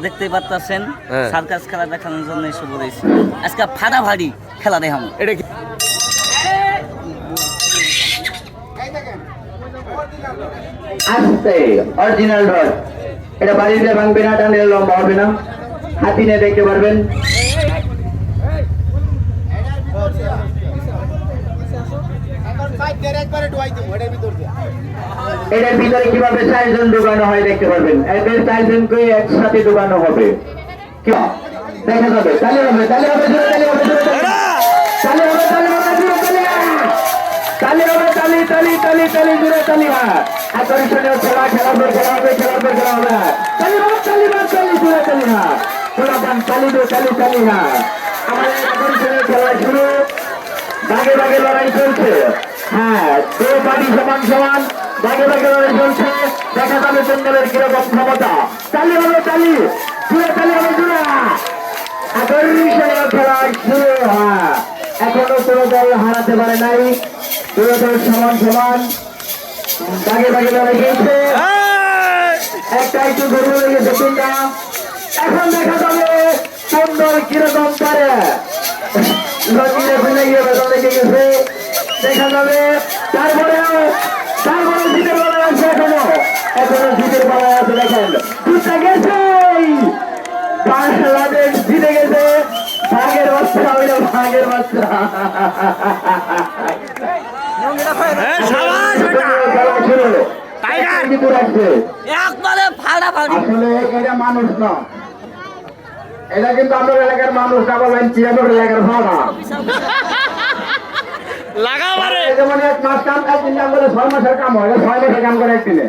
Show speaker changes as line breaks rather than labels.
দেখতেই পাচ্ছেন সার্কাস খেলা দেখানোর জন্য এসে পড়েছি। আজকে ফাটাফাটি খেলা দেখাবো। এটা কি
আসছে অরিজিনাল রড, এটা বাড়িতে ভাঙবে না, টানলে লম্বা হবে না, হাতি নিয়ে দেখতে পারবেন। এটার ভিতরে কিভাবে 4 জন ঢুকানো হয় দেখতে পারবেন। এদের 4 জনকে একসাথে ঢুকানো হবে, দেখা যাবে। তালি হবে, তালি হবে, জোরে তালি হবে, জোরে তালি হবে, তালি হবে, জোরে তালি, তালি হবে, তালি তালি তালি তালি, জোরে তালি। আকর্ষণীয় খেলা, খেলার পর খেলা হবে, খেলার পর খেলা হবে। তালি হবে, তালি হবে, তালি, জোরে তালি না, পোলাপান তালি দে, তালি তালি না। আমাদের আকর্ষণীয় খেলা শুরু, ভাগে ভাগে লড়াই চলছে। হ্যাঁ, দু পার্টি সমান সমান, ভাগে ভাগে লড়াই চলছে। দেখা যাবে কোন দলের কিরকম ক্ষমতা। তালি হবে, তালি, জোরে তালি হবে, জোরে। আকর্ষণীয় খেলা শুরু। হ্যাঁ, এখনো কোনো দল হারাতে পারে নাই, দুটো দল সমান সমান, ভাগে ভাগে লড়াই চলছে। একটা একটু গরু লেগেছে তিনটা। এখন দেখা যাবে কোন দল কিরকম পারে। লক্ষ্মীরা ভুলে গিয়ে বেতন লেগে গেছে, দেখা যাবে। তারপরে জিতের বেলায় আছে, এখনো জিতের বেলায় আছে। দেখেন জিতে গেছে, বাংলাদেশ জিতে গেছে। ভাগের বাচ্চা হইল, ভাগের বাচ্চা। আসলে এটা মানুষ না, এটা কিন্তু আমাদের এলাকার মানুষ না, বলেন চিরানোর এলাকার ভাড়া। যেমন 1 মাস কাম, 1 দিন কাম করে 6 মাসের কাম হয়, 6 মাসের কাম করে 1 দিনে।